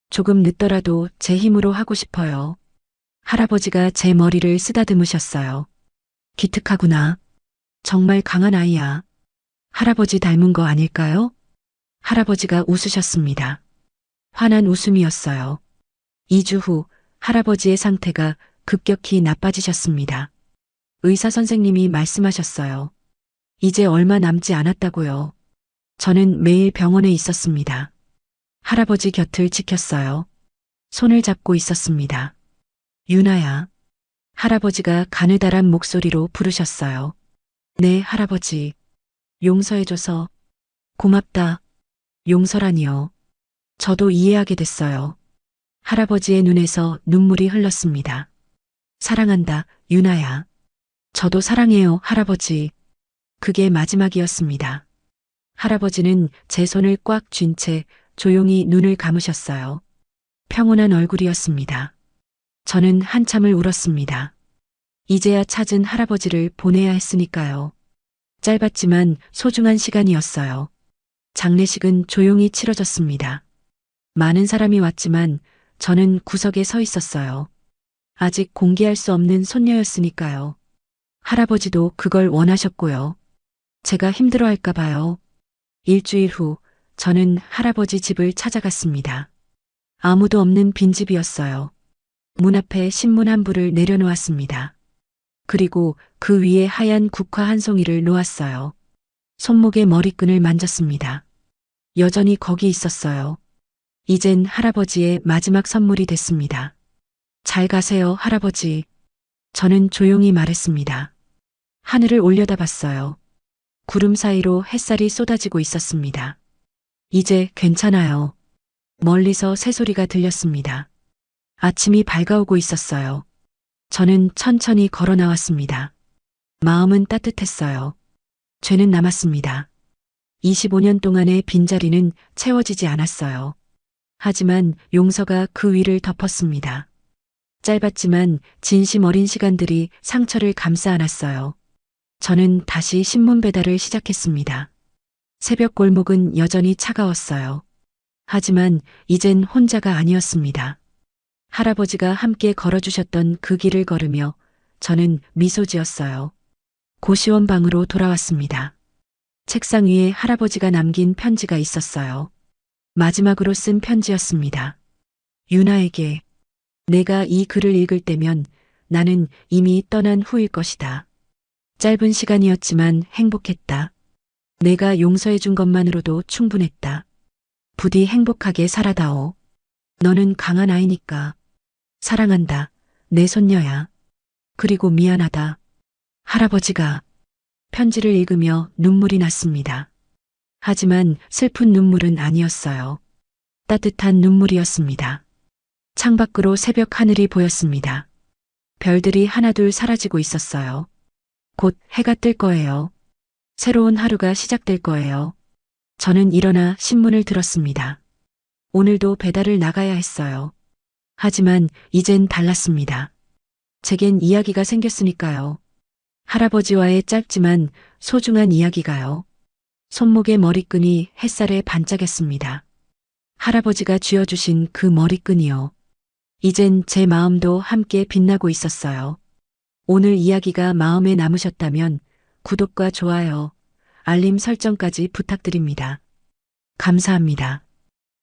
조금 늦더라도 제 힘으로 하고 싶어요. 할아버지가 제 머리를 쓰다듬으셨어요. 기특하구나. 정말 강한 아이야. 할아버지 닮은 거 아닐까요? 할아버지가 웃으셨습니다. 환한 웃음이었어요. 2주 후 할아버지의 상태가 급격히 나빠지셨습니다. 의사 선생님이 말씀하셨어요. 이제 얼마 남지 않았다고요. 저는 매일 병원에 있었습니다. 할아버지 곁을 지켰어요. 손을 잡고 있었습니다. 유나야. 할아버지가 가느다란 목소리로 부르셨어요. 네, 할아버지. 용서해줘서 고맙다. 용서라니요. 저도 이해하게 됐어요. 할아버지의 눈에서 눈물이 흘렀습니다. 사랑한다, 유나야. 저도 사랑해요, 할아버지. 그게 마지막이었습니다. 할아버지는 제 손을 꽉 쥔 채 조용히 눈을 감으셨어요. 평온한 얼굴이었습니다. 저는 한참을 울었습니다. 이제야 찾은 할아버지를 보내야 했으니까요. 짧았지만 소중한 시간이었어요. 장례식은 조용히 치러졌습니다. 많은 사람이 왔지만 저는 구석에 서 있었어요. 아직 공개할 수 없는 손녀였으니까요. 할아버지도 그걸 원하셨고요. 제가 힘들어할까 봐요. 일주일 후 저는 할아버지 집을 찾아갔습니다. 아무도 없는 빈집이었어요. 문 앞에 신문 한 부를 내려놓았습니다. 그리고 그 위에 하얀 국화 한 송이를 놓았어요. 손목에 머리끈을 만졌습니다. 여전히 거기 있었어요. 이젠 할아버지의 마지막 선물이 됐습니다. 잘 가세요, 할아버지. 저는 조용히 말했습니다. 하늘을 올려다봤어요. 구름 사이로 햇살이 쏟아지고 있었습니다. 이제 괜찮아요. 멀리서 새소리가 들렸습니다. 아침이 밝아오고 있었어요. 저는 천천히 걸어 나왔습니다. 마음은 따뜻했어요. 죄는 남았습니다. 25년 동안의 빈자리는 채워지지 않았어요. 하지만 용서가 그 위를 덮었습니다. 짧았지만 진심 어린 시간들이 상처를 감싸 안았어요. 저는 다시 신문 배달을 시작했습니다. 새벽 골목은 여전히 차가웠어요. 하지만 이젠 혼자가 아니었습니다. 할아버지가 함께 걸어주셨던 그 길을 걸으며 저는 미소 지었어요. 고시원 방으로 돌아왔습니다. 책상 위에 할아버지가 남긴 편지가 있었어요. 마지막으로 쓴 편지였습니다. 유나에게 내가 이 글을 읽을 때면 나는 이미 떠난 후일 것이다. 짧은 시간이었지만 행복했다. 내가 용서해 준 것만으로도 충분했다. 부디 행복하게 살아다오. 너는 강한 아이니까. 사랑한다. 내 손녀야. 그리고 미안하다. 할아버지가 편지를 읽으며 눈물이 났습니다. 하지만 슬픈 눈물은 아니었어요. 따뜻한 눈물이었습니다. 창밖으로 새벽 하늘이 보였습니다. 별들이 하나둘 사라지고 있었어요. 곧 해가 뜰 거예요. 새로운 하루가 시작될 거예요. 저는 일어나 신문을 들었습니다. 오늘도 배달을 나가야 했어요. 하지만 이젠 달랐습니다. 제겐 이야기가 생겼으니까요. 할아버지와의 짧지만 소중한 이야기가요. 손목의 머리끈이 햇살에 반짝였습니다. 할아버지가 쥐어주신 그 머리끈이요. 이젠 제 마음도 함께 빛나고 있었어요. 오늘 이야기가 마음에 남으셨다면 구독과 좋아요, 알림 설정까지 부탁드립니다. 감사합니다.